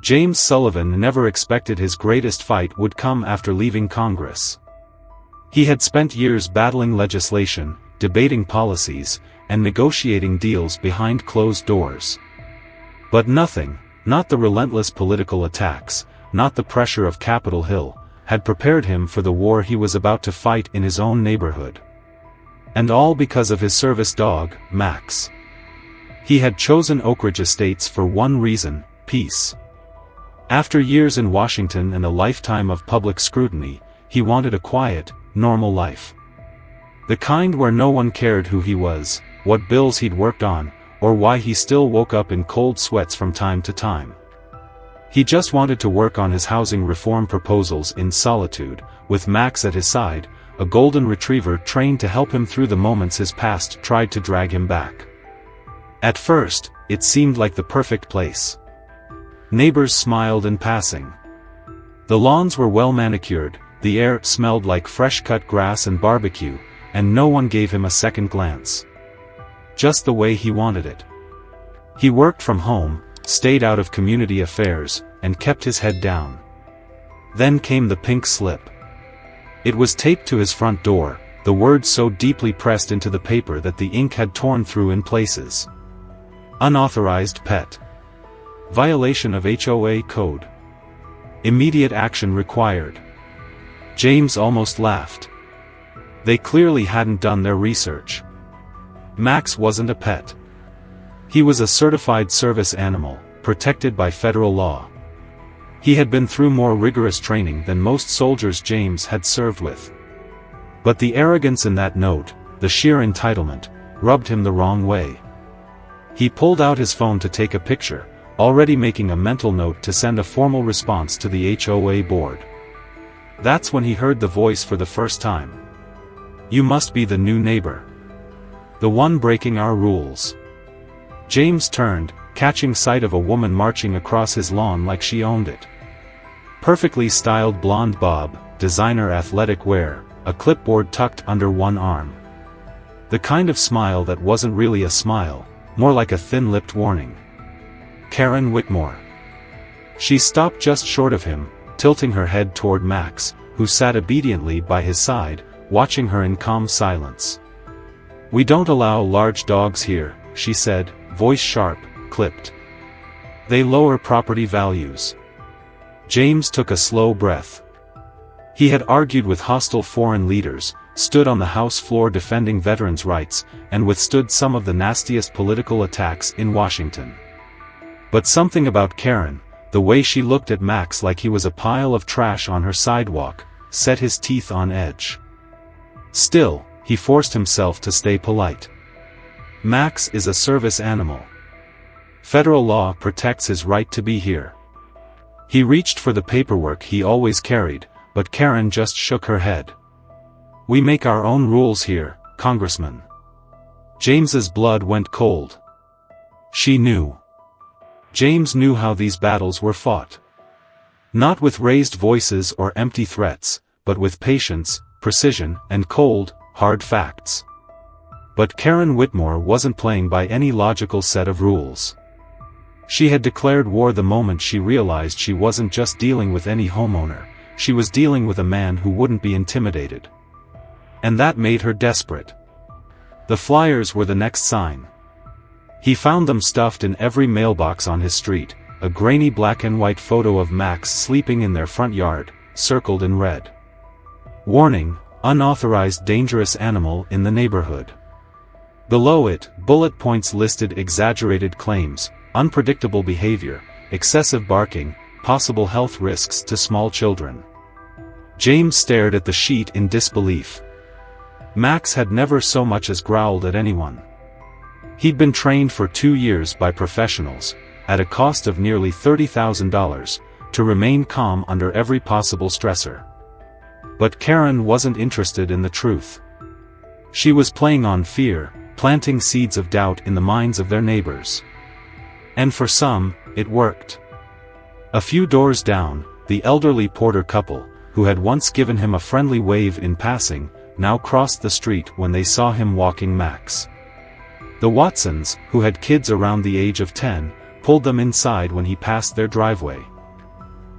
James Sullivan never expected his greatest fight would come after leaving Congress. He had spent years battling legislation, debating policies, and negotiating deals behind closed doors. But nothing, not the relentless political attacks, not the pressure of Capitol Hill, had prepared him for the war he was about to fight in his own neighborhood. And all because of his service dog, Max. He had chosen Oak Ridge Estates for one reason: peace. After years in Washington and a lifetime of public scrutiny, he wanted a quiet, normal life. The kind where no one cared who he was, what bills he'd worked on, or why he still woke up in cold sweats from time to time. He just wanted to work on his housing reform proposals in solitude, with Max at his side, a golden retriever trained to help him through the moments his past tried to drag him back. At first, it seemed like the perfect place. Neighbors smiled in passing. The lawns were well manicured, the air smelled like fresh-cut grass and barbecue, and no one gave him a second glance. Just the way he wanted it. He worked from home, stayed out of community affairs, and kept his head down. Then came the pink slip. It was taped to his front door, the words so deeply pressed into the paper that the ink had torn through in places. Unauthorized pet. Violation of HOA code. Immediate action required. James almost laughed. They clearly hadn't done their research. Max wasn't a pet. He was a certified service animal, protected by federal law. He had been through more rigorous training than most soldiers James had served with. But the arrogance in that note, the sheer entitlement, rubbed him the wrong way. He pulled out his phone to take a picture, already making a mental note to send a formal response to the HOA board. That's when he heard the voice for the first time. "You must be the new neighbor. The one breaking our rules." James turned, catching sight of a woman marching across his lawn like she owned it. Perfectly styled blonde bob, designer athletic wear, a clipboard tucked under one arm. The kind of smile that wasn't really a smile, more like a thin-lipped warning. Karen Whitmore. She stopped just short of him, tilting her head toward Max, who sat obediently by his side, watching her in calm silence. "We don't allow large dogs here," she said, voice sharp, clipped. "They lower property values." James took a slow breath. He had argued with hostile foreign leaders, stood on the House floor defending veterans' rights, and withstood some of the nastiest political attacks in Washington. But something about Karen, the way she looked at Max like he was a pile of trash on her sidewalk, set his teeth on edge. Still, he forced himself to stay polite. Max is a service animal. Federal law protects his right to be here. He reached for the paperwork he always carried, but Karen just shook her head. "We make our own rules here, Congressman." James's blood went cold. She knew. James knew how these battles were fought. Not with raised voices or empty threats, but with patience, precision, and cold, hard facts. But Karen Whitmore wasn't playing by any logical set of rules. She had declared war the moment she realized she wasn't just dealing with any homeowner, she was dealing with a man who wouldn't be intimidated. And that made her desperate. The flyers were the next sign. He found them stuffed in every mailbox on his street, a grainy black and white photo of Max sleeping in their front yard, circled in red. Warning: unauthorized dangerous animal in the neighborhood. Below it, bullet points listed exaggerated claims, unpredictable behavior, excessive barking, possible health risks to small children. James stared at the sheet in disbelief. Max had never so much as growled at anyone. He'd been trained for 2 years by professionals, at a cost of nearly $30,000, to remain calm under every possible stressor. But Karen wasn't interested in the truth. She was playing on fear, planting seeds of doubt in the minds of their neighbors. And for some, it worked. A few doors down, the elderly Porter couple, who had once given him a friendly wave in passing, now crossed the street when they saw him walking Max. The Watsons, who had kids around the age of 10, pulled them inside when he passed their driveway.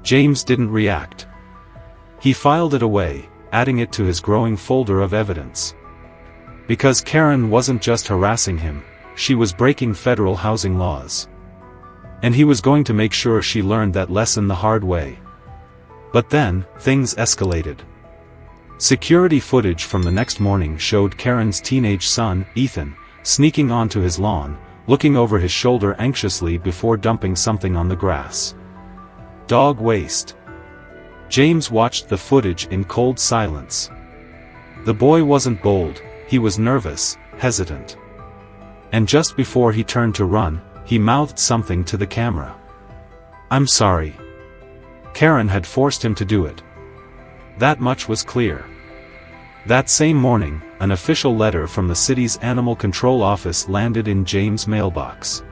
James didn't react. He filed it away, adding it to his growing folder of evidence. Because Karen wasn't just harassing him, she was breaking federal housing laws. And he was going to make sure she learned that lesson the hard way. But then, things escalated. Security footage from the next morning showed Karen's teenage son, Ethan, sneaking onto his lawn, looking over his shoulder anxiously before dumping something on the grass. Dog waste. James watched the footage in cold silence. The boy wasn't bold, he was nervous, hesitant. And just before he turned to run, he mouthed something to the camera. "I'm sorry." Karen had forced him to do it. That much was clear. That same morning, an official letter from the city's animal control office landed in James' mailbox.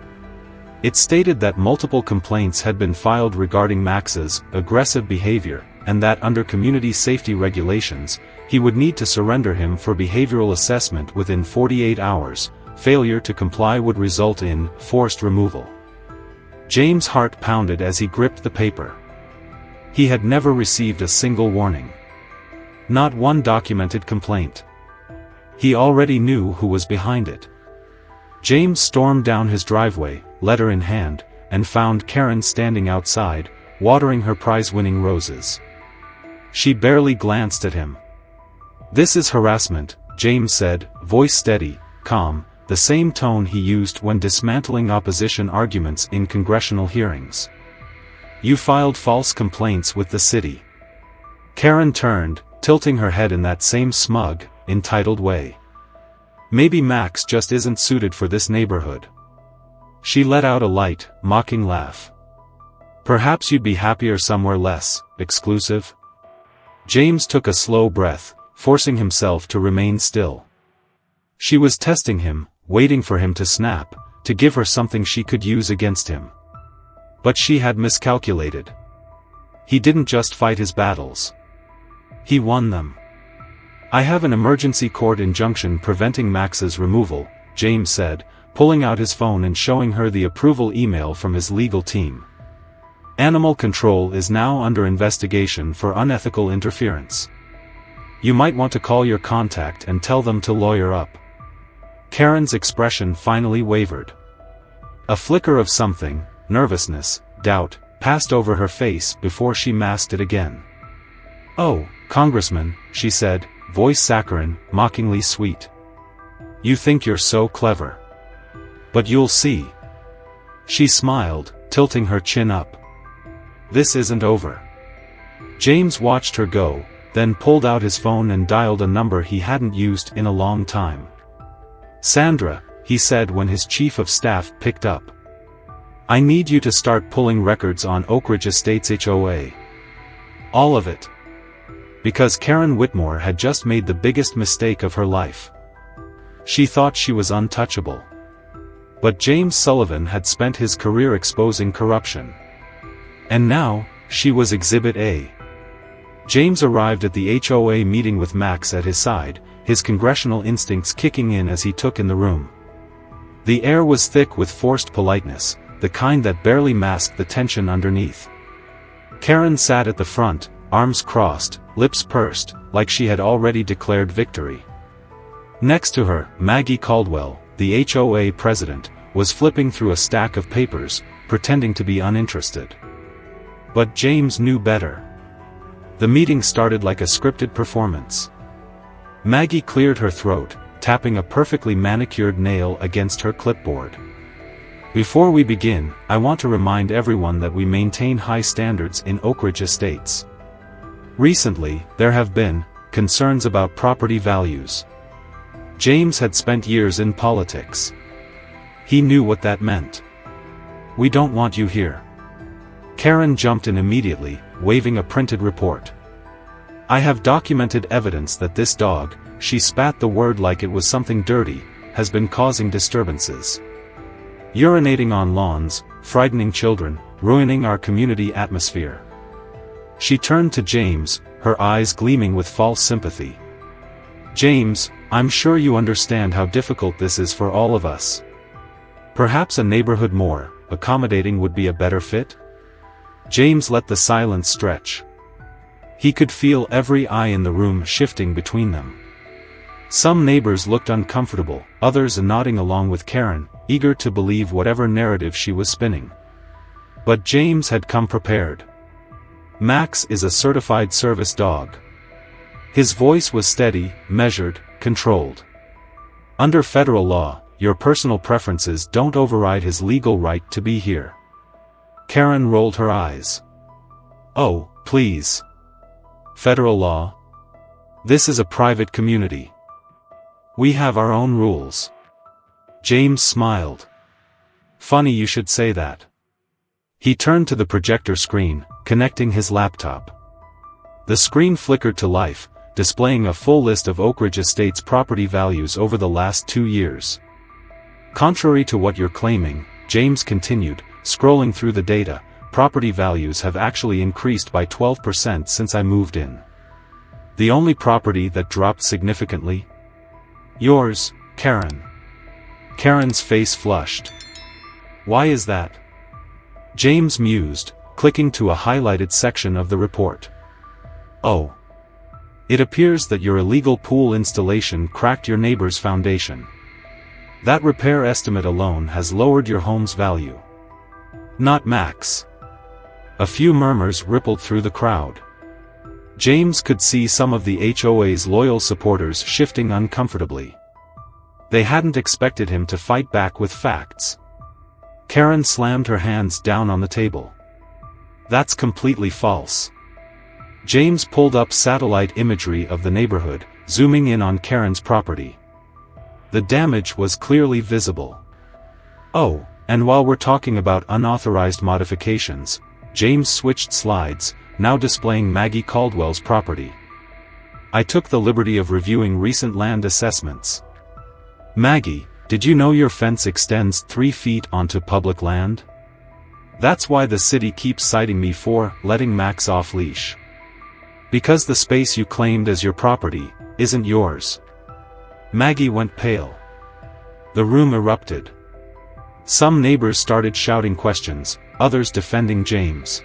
It stated that multiple complaints had been filed regarding Max's aggressive behavior, and that under community safety regulations, he would need to surrender him for behavioral assessment within 48 hours. Failure to comply would result in forced removal. James' heart pounded as he gripped the paper. He had never received a single warning. Not one documented complaint. He already knew who was behind it. James stormed down his driveway, letter in hand, and found Karen standing outside, watering her prize-winning roses. She barely glanced at him. "This is harassment," James said, voice steady, calm, the same tone he used when dismantling opposition arguments in congressional hearings. "You filed false complaints with the city." Karen turned, tilting her head in that same smug, entitled way. "Maybe Max just isn't suited for this neighborhood." She let out a light, mocking laugh. "Perhaps you'd be happier somewhere less exclusive?" James took a slow breath, forcing himself to remain still. She was testing him, waiting for him to snap, to give her something she could use against him. But she had miscalculated. He didn't just fight his battles. He won them. "I have an emergency court injunction preventing Max's removal," James said, pulling out his phone and showing her the approval email from his legal team. "Animal control is now under investigation for unethical interference. You might want to call your contact and tell them to lawyer up." Karen's expression finally wavered. A flicker of something, nervousness, doubt, passed over her face before she masked it again. "Oh, Congressman," she said, voice saccharine, mockingly sweet. "You think you're so clever. But you'll see." She smiled, tilting her chin up. "This isn't over." James watched her go, then pulled out his phone and dialed a number he hadn't used in a long time. "Sandra," he said when his chief of staff picked up. "I need you to start pulling records on Oak Ridge Estates HOA. All of it." Because Karen Whitmore had just made the biggest mistake of her life. She thought she was untouchable. But James Sullivan had spent his career exposing corruption. And now, she was Exhibit A. James arrived at the HOA meeting with Max at his side, his congressional instincts kicking in as he took in the room. The air was thick with forced politeness, the kind that barely masked the tension underneath. Karen sat at the front, arms crossed, lips pursed, like she had already declared victory. Next to her, Maggie Caldwell, the HOA president, was flipping through a stack of papers, pretending to be uninterested. But James knew better. The meeting started like a scripted performance. Maggie cleared her throat, tapping a perfectly manicured nail against her clipboard. "Before we begin, I want to remind everyone that we maintain high standards in Oak Ridge Estates. Recently, there have been concerns about property values." James had spent years in politics. He knew what that meant. "We don't want you here." Karen jumped in immediately, waving a printed report. "I have documented evidence that this dog," she spat the word like it was something dirty, "has been causing disturbances. Urinating on lawns, frightening children, ruining our community atmosphere." She turned to James, her eyes gleaming with false sympathy. "James, I'm sure you understand how difficult this is for all of us. Perhaps a neighborhood more accommodating would be a better fit?" James let the silence stretch. He could feel every eye in the room shifting between them. Some neighbors looked uncomfortable, others nodding along with Karen, eager to believe whatever narrative she was spinning. But James had come prepared. Max is a certified service dog. His voice was steady, measured, controlled. Under federal law, your personal preferences don't override his legal right to be here. Karen rolled her eyes. Oh, please. Federal law? This is a private community. We have our own rules. James smiled. Funny you should say that. He turned to the projector screen, connecting his laptop. The screen flickered to life, displaying a full list of Oak Ridge Estate's property values over the last 2 years. Contrary to what you're claiming, James continued, scrolling through the data, property values have actually increased by 12% since I moved in. The only property that dropped significantly? Yours, Karen. Karen's face flushed. Why is that? James mused, clicking to a highlighted section of the report. Oh. It appears that your illegal pool installation cracked your neighbor's foundation. That repair estimate alone has lowered your home's value. Not Max. A few murmurs rippled through the crowd. James could see some of the HOA's loyal supporters shifting uncomfortably. They hadn't expected him to fight back with facts. Karen slammed her hands down on the table. That's completely false. James pulled up satellite imagery of the neighborhood, zooming in on Karen's property. The damage was clearly visible. Oh, and while we're talking about unauthorized modifications, James switched slides, now displaying Maggie Caldwell's property. I took the liberty of reviewing recent land assessments. Maggie, did you know your fence extends 3 feet onto public land? That's why the city keeps citing me for letting Max off leash. Because the space you claimed as your property isn't yours. Maggie went pale. The room erupted. Some neighbors started shouting questions, others defending James.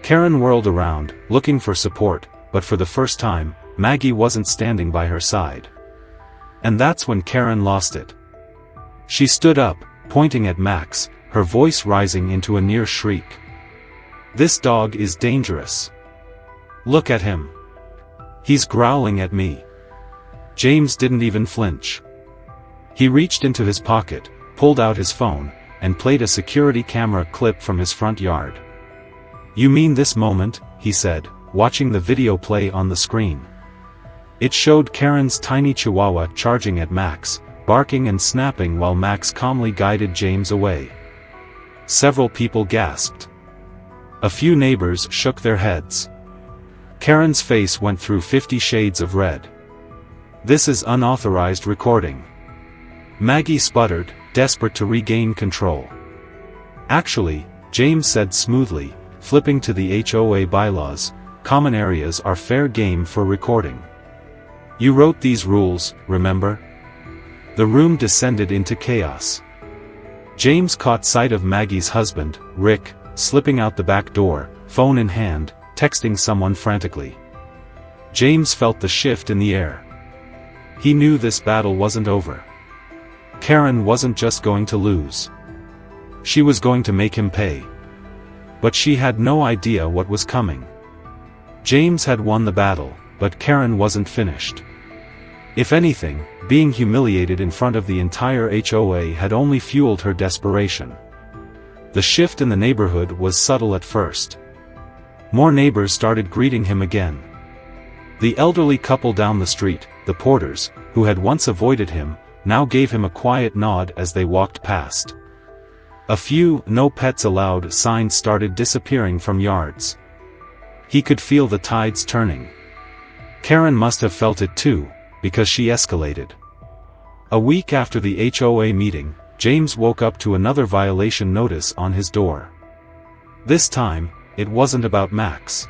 Karen whirled around, looking for support, but for the first time, Maggie wasn't standing by her side. And that's when Karen lost it. She stood up, pointing at Max, her voice rising into a near shriek. This dog is dangerous. Look at him. He's growling at me. James didn't even flinch. He reached into his pocket, pulled out his phone, and played a security camera clip from his front yard. You mean this moment, he said, watching the video play on the screen. It showed Karen's tiny chihuahua charging at Max, barking and snapping while Max calmly guided James away. Several people gasped. A few neighbors shook their heads. Karen's face went through 50 shades of red. This is unauthorized recording. Maggie sputtered, desperate to regain control. Actually, James said smoothly, flipping to the HOA bylaws, common areas are fair game for recording. You wrote these rules, remember? The room descended into chaos. James caught sight of Maggie's husband, Rick, slipping out the back door, phone in hand, texting someone frantically. James felt the shift in the air. He knew this battle wasn't over. Karen wasn't just going to lose. She was going to make him pay. But she had no idea what was coming. James had won the battle, but Karen wasn't finished. If anything, being humiliated in front of the entire HOA had only fueled her desperation. The shift in the neighborhood was subtle at first. More neighbors started greeting him again. The elderly couple down the street, the Porters, who had once avoided him, now gave him a quiet nod as they walked past. A few "no pets allowed" signs started disappearing from yards. He could feel the tides turning. Karen must have felt it too, because she escalated. A week after the HOA meeting, James woke up to another violation notice on his door. This time, it wasn't about Max.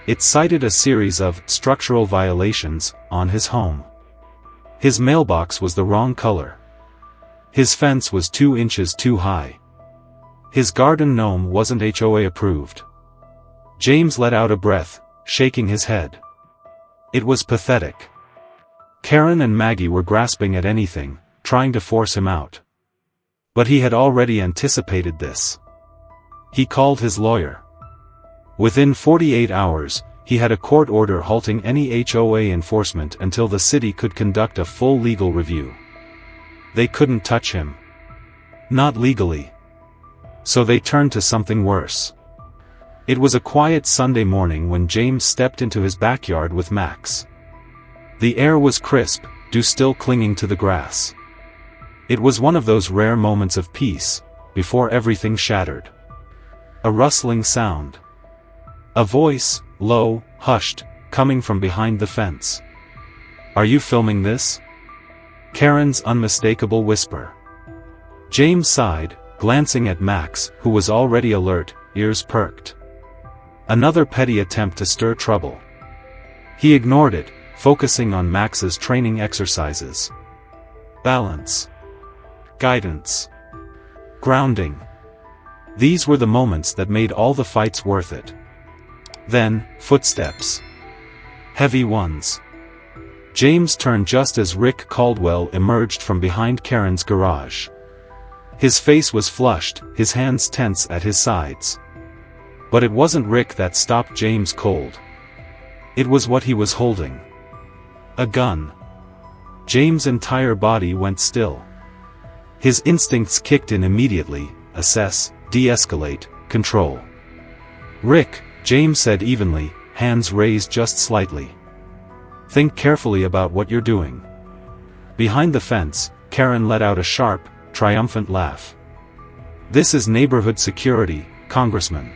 It cited a series of structural violations on his home. His mailbox was the wrong color. His fence was 2 inches too high. His garden gnome wasn't HOA approved. James let out a breath, shaking his head. It was pathetic. Karen and Maggie were grasping at anything, trying to force him out. But he had already anticipated this. He called his lawyer. Within 48 hours, he had a court order halting any HOA enforcement until the city could conduct a full legal review. They couldn't touch him. Not legally. So they turned to something worse. It was a quiet Sunday morning when James stepped into his backyard with Max. The air was crisp, dew still clinging to the grass. It was one of those rare moments of peace, before everything shattered. A rustling sound. A voice, low, hushed, coming from behind the fence. "Are you filming this?" Karen's unmistakable whisper. James sighed, glancing at Max, who was already alert, ears perked. Another petty attempt to stir trouble. He ignored it, focusing on Max's training exercises. Balance. Guidance. Grounding. These were the moments that made all the fights worth it. Then, footsteps. Heavy ones. James turned just as Rick Caldwell emerged from behind Karen's garage. His face was flushed, his hands tense at his sides. But it wasn't Rick that stopped James cold. It was what he was holding. A gun. James' entire body went still. His instincts kicked in immediately: assess, de-escalate, control. "Rick," James said evenly, hands raised just slightly. "Think carefully about what you're doing." Behind the fence, Karen let out a sharp, triumphant laugh. "This is neighborhood security, Congressman."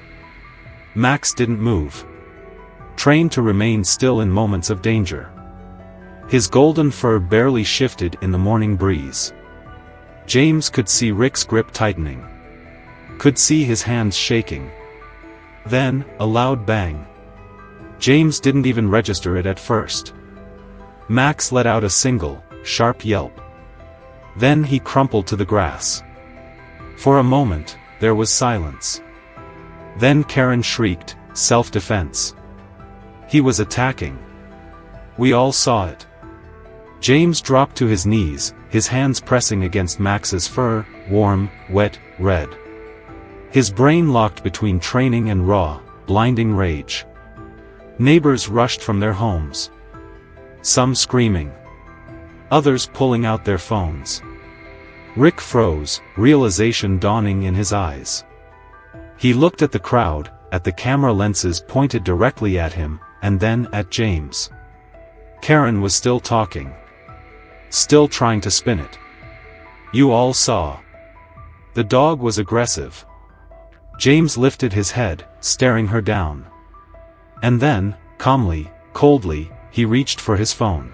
Max didn't move. Trained to remain still in moments of danger. His golden fur barely shifted in the morning breeze. James could see Rick's grip tightening. Could see his hands shaking. Then, a loud bang. James didn't even register it at first. Max let out a single, sharp yelp. Then he crumpled to the grass. For a moment, there was silence. Then Karen shrieked, self-defense. He was attacking. We all saw it. James dropped to his knees, his hands pressing against Max's fur, warm, wet, red. His brain locked between training and raw, blinding rage. Neighbors rushed from their homes. Some screaming. Others pulling out their phones. Rick froze, realization dawning in his eyes. He looked at the crowd, at the camera lenses pointed directly at him, and then at James. Karen was still talking. Still trying to spin it. "You all saw. The dog was aggressive." James lifted his head, staring her down. And then, calmly, coldly, he reached for his phone.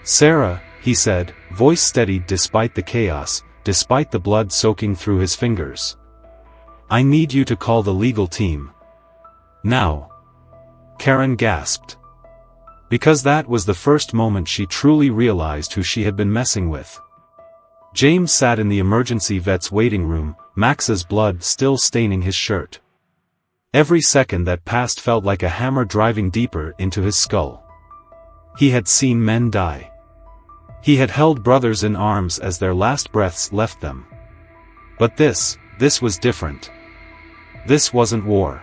"Sarah," he said, voice steady despite the chaos, despite the blood soaking through his fingers. "I need you to call the legal team. Now." Karen gasped. Because that was the first moment she truly realized who she had been messing with. James sat in the emergency vet's waiting room, Max's blood still staining his shirt. Every second that passed felt like a hammer driving deeper into his skull. He had seen men die. He had held brothers in arms as their last breaths left them. But this was different. This wasn't war.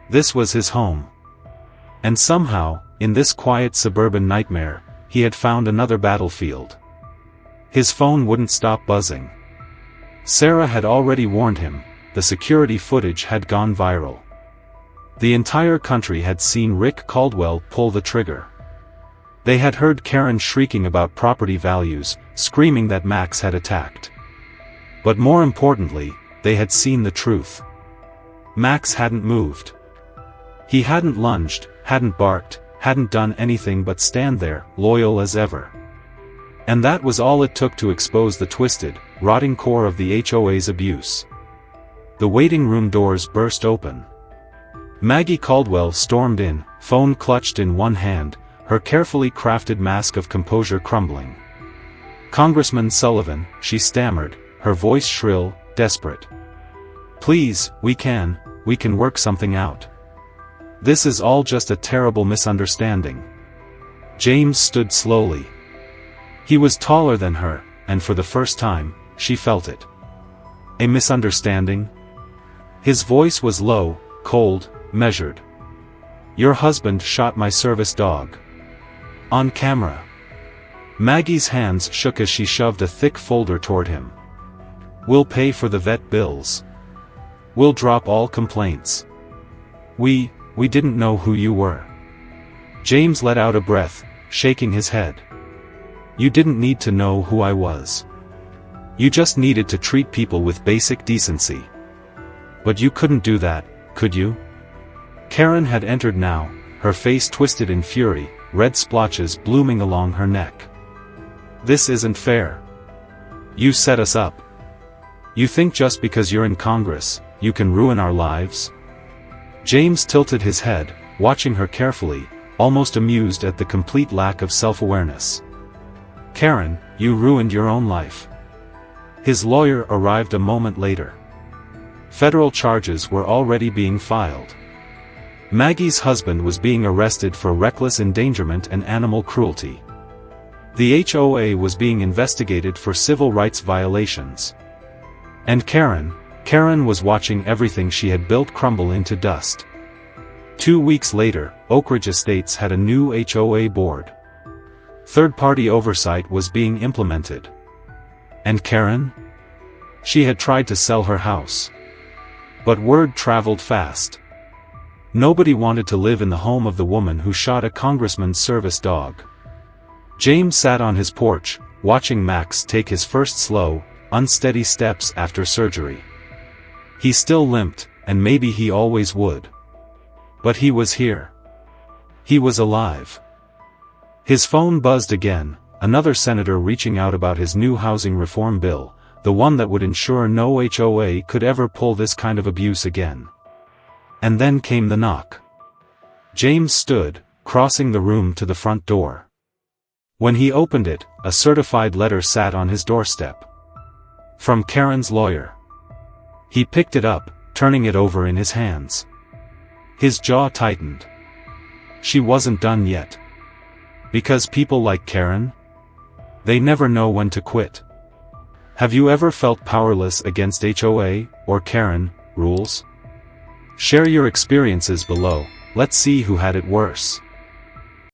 This was his home. And somehow, in this quiet suburban nightmare, he had found another battlefield. His phone wouldn't stop buzzing. Sarah had already warned him, the security footage had gone viral. The entire country had seen Rick Caldwell pull the trigger. They had heard Karen shrieking about property values, screaming that Max had attacked. But more importantly, they had seen the truth. Max hadn't moved. He hadn't lunged, hadn't barked, hadn't done anything but stand there, loyal as ever. And that was all it took to expose the twisted, rotting core of the HOA's abuse. The waiting room doors burst open. Maggie Caldwell stormed in, phone clutched in one hand, her carefully crafted mask of composure crumbling. "Congressman Sullivan," she stammered, her voice shrill, desperate. Please, we can work something out. This is all just a terrible misunderstanding. James stood slowly. He was taller than her, and for the first time, she felt it. A misunderstanding? His voice was low, cold, measured. Your husband shot my service dog. On camera. Maggie's hands shook as she shoved a thick folder toward him. We'll pay for the vet bills. We'll drop all complaints. We didn't know who you were. James let out a breath, shaking his head. You didn't need to know who I was. You just needed to treat people with basic decency. But you couldn't do that, could you? Karen had entered now, her face twisted in fury, red splotches blooming along her neck. This isn't fair. You set us up. You think just because you're in Congress, you can ruin our lives? James tilted his head, watching her carefully, almost amused at the complete lack of self-awareness. Karen, you ruined your own life. His lawyer arrived a moment later. Federal charges were already being filed. Maggie's husband was being arrested for reckless endangerment and animal cruelty. The HOA was being investigated for civil rights violations. And Karen was watching everything she had built crumble into dust. 2 weeks later, Oak Ridge Estates had a new HOA board. Third-party oversight was being implemented. And Karen? She had tried to sell her house. But word traveled fast. Nobody wanted to live in the home of the woman who shot a congressman's service dog. James sat on his porch, watching Max take his first slow, unsteady steps after surgery. He still limped, and maybe he always would. But he was here. He was alive. His phone buzzed again, another senator reaching out about his new housing reform bill, the one that would ensure no HOA could ever pull this kind of abuse again. And then came the knock. James stood, crossing the room to the front door. When he opened it, a certified letter sat on his doorstep. From Karen's lawyer. He picked it up, turning it over in his hands. His jaw tightened. She wasn't done yet. Because people like Karen? They never know when to quit. Have you ever felt powerless against HOA, or Karen, rules? Share your experiences below, let's see who had it worse.